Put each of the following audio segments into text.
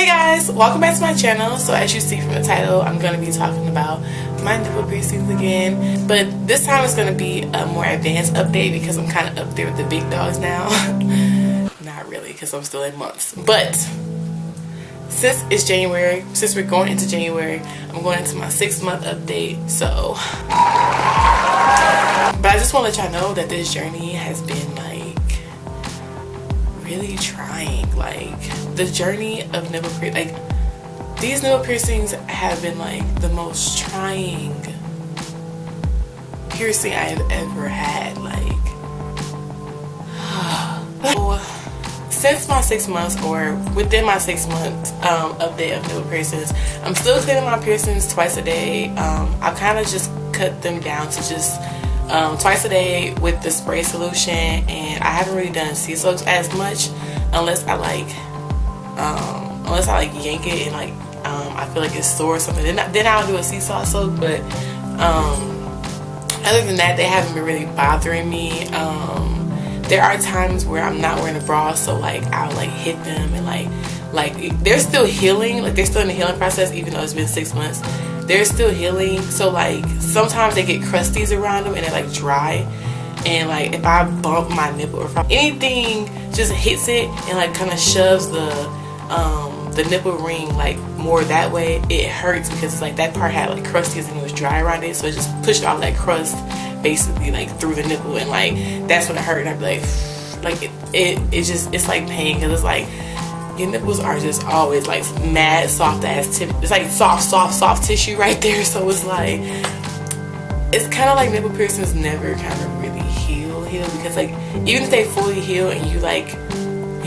Hey guys, welcome back to my channel. So as you see from the title, I'm going to be talking about my nipple piercings again, but this time it's going to be a more advanced update because I'm kind of up there with the big dogs now. Not really, because I'm still in months, but since it's January, since we're going into January, I'm going into my 6-month update. So but I just want to let y'all know that this journey has been like really trying. Like the journey of nipple piercing, like these nipple piercings have been like the most trying piercing I've ever had. Like so, since my 6 months, or within my 6 months update of nipple piercings, I'm still cleaning my piercings twice a day. I kind of just cut them down to just twice a day with the spray solution, and I haven't really done sea soaks as much unless I like yank it and like I feel like it's sore or something. Then I'll do a sea salt soak, but other than that, they haven't been really bothering me. There are times where I'm not wearing a bra, so like I'll like hit them and like they're still healing, like they're still in the healing process even though it's been 6 months. They're still healing, so like sometimes they get crusties around them and they're like dry, and like if I bump my nipple or if anything just hits it and like kind of shoves the nipple ring like more that way, it hurts because it's like that part had like crusties and it was dry around it, so it just pushed all that crust basically like through the nipple, and like that's when it hurt. And I'd be like it's like pain because it's like your nipples are just always like mad soft ass tip. It's like soft tissue right there. So it's like, it's kind of like nipple piercings never kind of really heal because like even if they fully heal and you like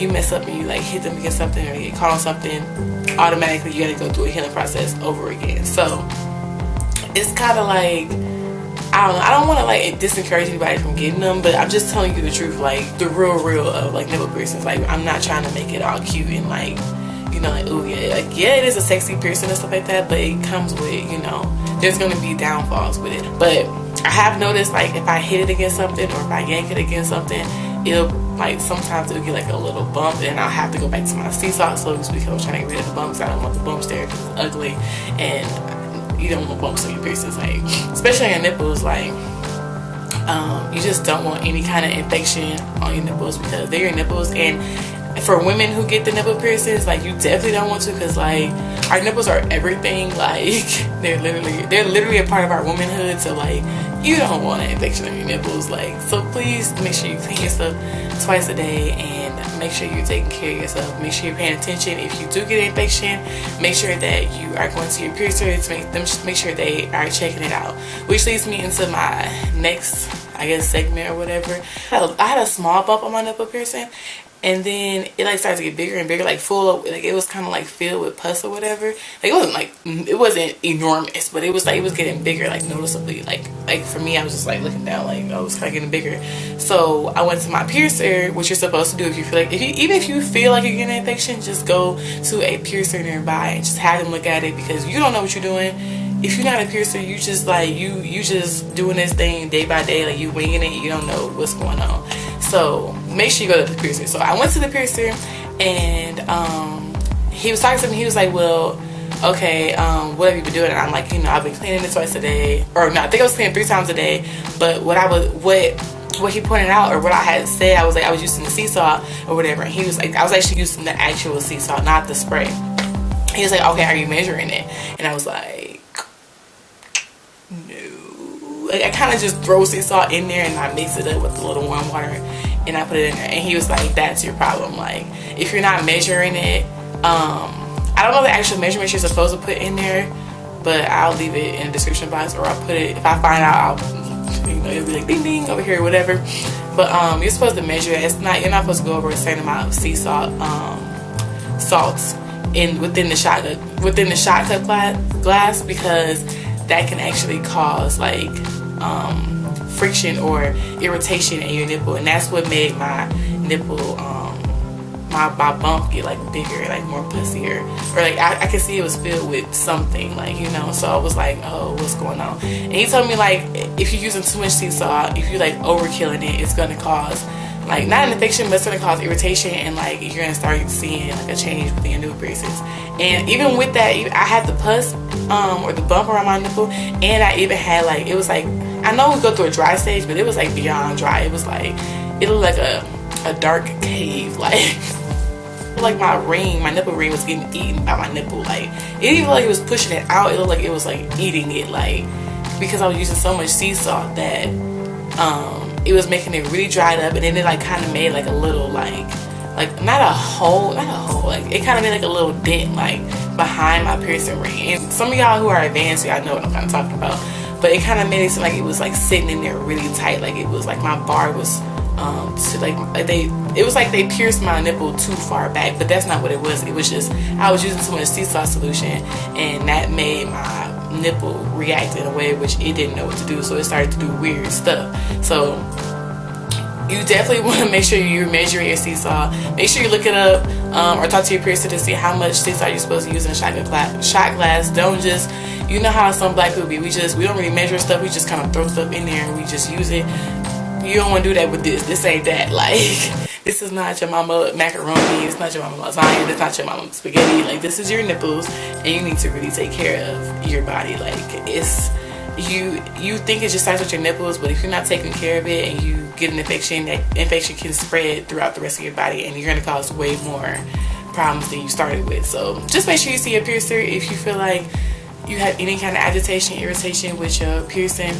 you mess up and you like hit them against something or you get caught on something, automatically you gotta go through a healing process over again. So it's kind of like, I don't know, I don't want to like disencourage anybody from getting them, but I'm just telling you the truth, like the real of like nipple piercings. Like I'm not trying to make it all cute and like, you know, like, oh yeah, like yeah, it is a sexy piercing and stuff like that, but it comes with, you know, there's gonna be downfalls with it. But I have noticed like if I hit it against something or if I yank it against something, it'll like sometimes it'll get like a little bump, and I'll have to go back to my sea salt soaks because I'm trying to get rid of the bumps. I don't want the bumps there because it's ugly, and you don't want bumps on your piercings, like especially on your nipples. Like you just don't want any kind of infection on your nipples because they're your nipples. And for women who get the nipple piercings, like you definitely don't want to, because like our nipples are everything. Like they're literally a part of our womanhood, so like you don't want an infection on your nipples. Like, so please make sure you clean yourself twice a day and make sure you're taking care of yourself. Make sure you're paying attention. If you do get an infection, make sure that you are going to your piercer to make sure they are checking it out. Which leads me into my next, I guess, segment or whatever. I had a small bump on my nipple piercing, and then it like started to get bigger and bigger, like full of, like it was kind of like filled with pus or whatever. Like it wasn't enormous, but it was like, it was getting bigger, like noticeably. Like for me, I was just like looking down, like oh, it was kind of getting bigger. So I went to my piercer, which you're supposed to do if you feel like, even if you feel like you're getting an infection, just go to a piercer nearby and just have them look at it, because you don't know what you're doing. If you're not a piercer, you just like you just doing this thing day by day, like you winging it, you don't know what's going on. So make sure you go to the piercer. So I went to the piercer, and he was talking to me. He was like, well, okay, what have you been doing? And I'm like, you know, I've been cleaning it twice a day, or no, I think I was cleaning 3 times a day. But what he pointed out, or what I had said, I was like, I was using the sea salt or whatever, and he was like, I was actually using the actual sea salt, not the spray. He was like, okay, are you measuring it? And I was like, no. Like I kind of just throw sea salt in there and I mix it up with a little warm water and I put it in there. And he was like, that's your problem. Like if you're not measuring it, I don't know the actual measurements you're supposed to put in there, but I'll leave it in the description box, or I'll put it, if I find out, I'll, you know, it'll be like ding ding over here or whatever. But you're supposed to measure it. You're not supposed to go over a certain amount of sea salt salts within the shotcut glass, because that can actually cause like friction or irritation in your nipple, and that's what made my nipple my bump get like bigger, like more pussier, or like I could see it was filled with something, like, you know. So I was like, oh, what's going on? And he told me like if you're using too much sea salt, if you like overkilling it, it's gonna cause like, not an infection, but it's gonna cause irritation, and like you're gonna start seeing like a change within your nipple piercings. And even with that, I had the pus or the bump around my nipple, and I even had like, it was like, I know we go through a dry stage, but it was like beyond dry. It was like, it looked like a dark cave, like my nipple ring was getting eaten by my nipple. Like, it didn't even look like it was pushing it out, it looked like it was like eating it, like, because I was using so much sea salt that it was making it really dried up, and then it like kind of made like a little like not a hole, like it kind of made like a little dent like behind my piercing ring. And some of y'all who are advanced, y'all know what I'm kind of talking about, but it kind of made it seem like it was like sitting in there really tight, like it was like my bar was it was like they pierced my nipple too far back, but that's not what it was. It was just I was using too much sea salt solution, and that made my nipple react in a way which it didn't know what to do, so it started to do weird stuff. So you definitely want to make sure you're measuring your sea salt. Make sure you look it up or talk to your piercer to see how much sea salt you're supposed to use in a shot glass. Don't just, you know how some black people be, we don't really measure stuff, we just kind of throw stuff in there and we just use it. You don't want to do that with this. This ain't that. Like, this is not your mama macaroni, it's not your mama lasagna, it's not your mama spaghetti. Like, this is your nipples, and you need to really take care of your body. Like, it's, you think it just starts with your nipples, but if you're not taking care of it and you get an infection, that infection can spread throughout the rest of your body, and you're going to cause way more problems than you started with. So just make sure you see a piercer if you feel like you have any kind of agitation, irritation with your piercing.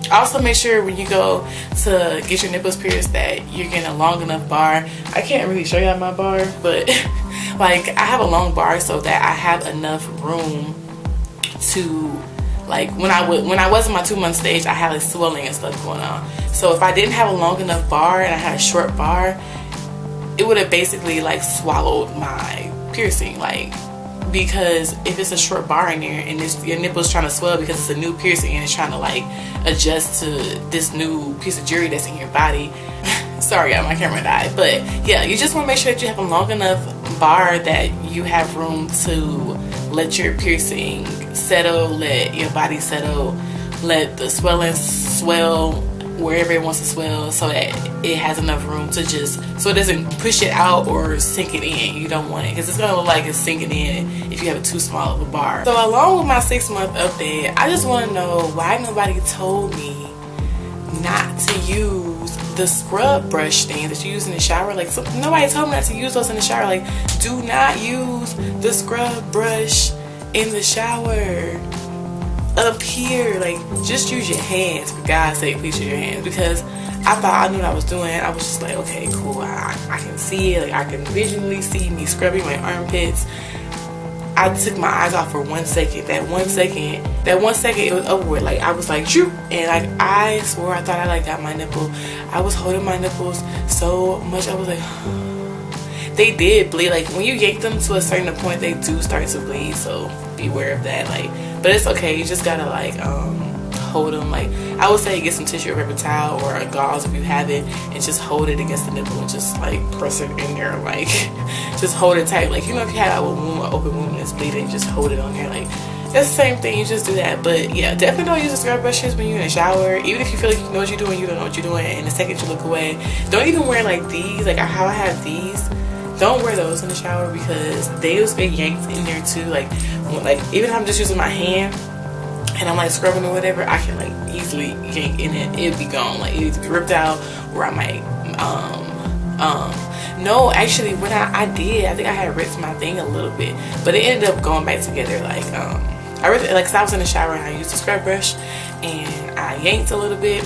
Also make sure when you go to get your nipples pierced that you're getting a long enough bar. I can't really show y'all my bar, but like, I have a long bar so that I have enough room to, like, when I was in my 2-month stage, I had like swelling and stuff going on. So if I didn't have a long enough bar and I had a short bar, it would have basically like swallowed my piercing, like, because if it's a short bar in there and your nipple's trying to swell because it's a new piercing and it's trying to like adjust to this new piece of jewelry that's in your body. Sorry, my camera died, but yeah, you just want to make sure that you have a long enough bar that you have room to let your piercing settle, let your body settle, let the swelling swell wherever it wants to swell, so that it has enough room to just, so it doesn't push it out or sink it in. You don't want it, because it's gonna look like it's sinking in if you have it too small of a bar. So along with my 6-month update, I just want to know why nobody told me not to use the scrub brush thing that you use in the shower. Like, nobody told me not to use those in the shower. Like, do not use the scrub brush in the shower. Up here, like, just use your hands, for God's sake. Please use your hands, because I thought I knew what I was doing. I was just like, okay, cool, I can see it, like, I can visually see me scrubbing my armpits. I took my eyes off for 1 second. That one second it was over with. Like, I was like, shoot, and like, I swore I thought I like got my nipple. I was holding my nipples so much, I was like, they did bleed. Like, when you yank them to a certain point, they do start to bleed, so beware of that. Like, but it's okay, you just gotta like hold them. Like, I would say get some tissue or paper towel or a gauze if you have it, and just hold it against the nipple and just like press it in there. Like, just hold it tight. Like, you know, if you have a wound, an open wound that's bleeding, just hold it on there. Like, that's the same thing, you just do that. But yeah, definitely don't use the scrub brushes when you're in the shower. Even if you feel like you know what you're doing, you don't know what you're doing, and the second you look away, don't even wear like these, like how I have these. Don't wear those in the shower, because they just get yanked in there too. Like even if I'm just using my hand and I'm like scrubbing or whatever, I can like easily yank in it. It'll be gone. Like, it'll be ripped out, or I might no, actually, when I did, I think I had ripped my thing a little bit, but it ended up going back together. Like, I ripped it, like, 'cause I was in the shower and I used the scrub brush and I yanked a little bit.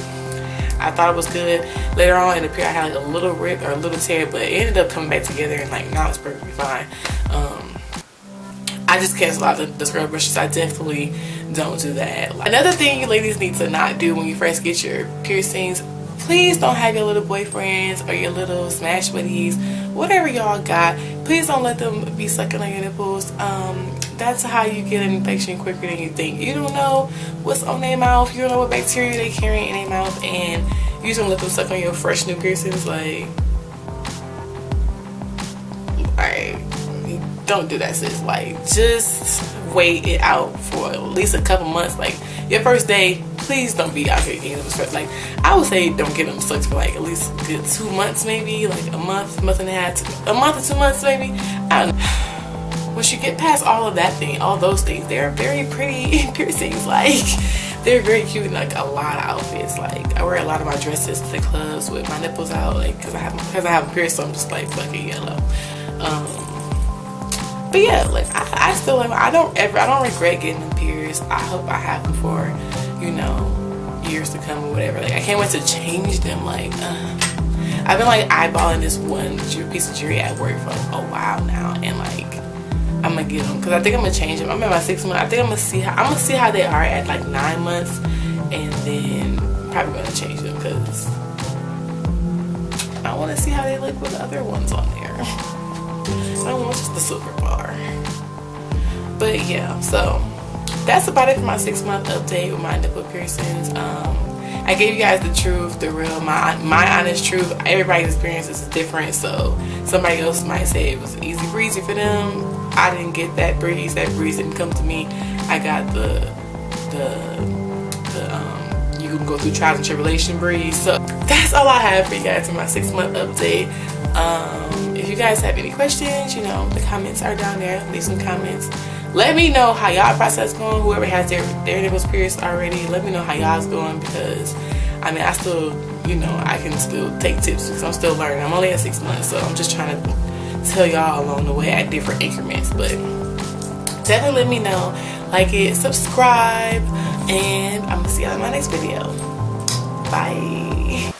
I thought it was good. Later on, it appeared I had like a little rip or a little tear, but it ended up coming back together, and like, now it's perfectly fine. I just cancel out the scrub brushes. I definitely don't do that. Another thing you ladies need to not do when you first get your piercings, please don't have your little boyfriends or your little smash buddies, whatever y'all got, please don't let them be sucking on your nipples. That's how you get an infection quicker than you think. You don't know what's on their mouth, you don't know what bacteria they carry in their mouth, and you just gonna let them suck on your fresh new piercings. Like, don't do that, sis. Like, just wait it out for at least a couple months. Like, your first day, please don't be out here getting them sucked. Like, I would say don't get them sucked for like at least a good 2 months, maybe like a month and a half, a month or 2 months maybe. I don't know. Once you get past all of that thing, all those things, they're very pretty piercings. Like, they're very cute in like a lot of outfits. Like, I wear a lot of my dresses to the clubs with my nipples out, like, because I have a piercing, so I'm just like fucking yellow. But yeah, like I still like, I don't regret getting them pierced. I hope I have them for, you know, years to come or whatever. Like, I can't wait to change them. Like, I've been like eyeballing this one piece of jewelry at work for a while now, and like, I'm gonna get them because I think I'm gonna change them. I'm at my 6 months. I think I'm gonna see how they are at like 9 months, and then probably gonna change them because I want to see how they look with the other ones on there. I don't want just the silver bar. But yeah, so that's about it for my 6 month update with my nipple piercings. I gave you guys the truth, the real, my honest truth. Everybody's experience is different, so somebody else might say it was easy breezy for them. I didn't get that breeze. That breeze didn't come to me. I got the you can go through trials and tribulation breeze. So that's all I have for you guys in my 6 month update. If you guys have any questions, you know, the comments are down there. Leave some comments. Let me know how y'all process going. Whoever has their nipples pierced already, let me know how y'all's going, because I mean, I still, you know, I can still take tips because I'm still learning. I'm only at 6 months, so I'm just trying to tell y'all along the way at different increments. But definitely let me know. Like it, subscribe, and I'm gonna see y'all in my next video. Bye.